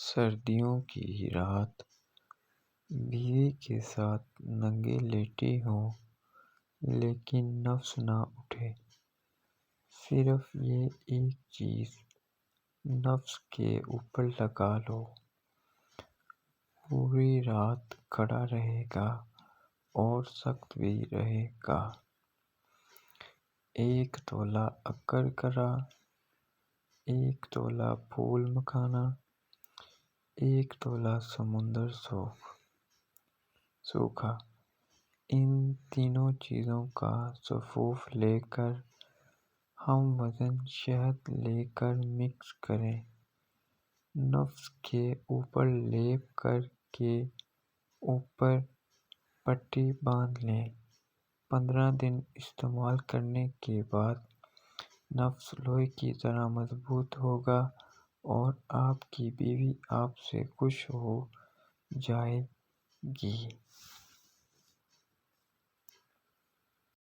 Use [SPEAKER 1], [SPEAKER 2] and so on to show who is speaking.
[SPEAKER 1] سردیوں کی رات بیوی کے ساتھ ننگے لیٹے ہوں لیکن نفس نہ اٹھے۔ صرف یہ ایک چیز نفس کے اوپر لگا لو، پوری رات کھڑا رہے گا اور سخت بھی رہے گا۔ 1 تولہ اکرکرا، 1 تولہ پھول مکھانا، 1 تولہ سمندر سوکھا۔ ان تینوں چیزوں کا سفوف لے کر ہم وزن شہد لے کر مکس کریں، نفس کے اوپر لیپ کر کے اوپر پٹی باندھ لیں۔ 15 دن استعمال کرنے کے بعد نفس لوہے کی طرح مضبوط ہوگا اور آپ کی بیوی آپ سے خوش ہو جائے گی۔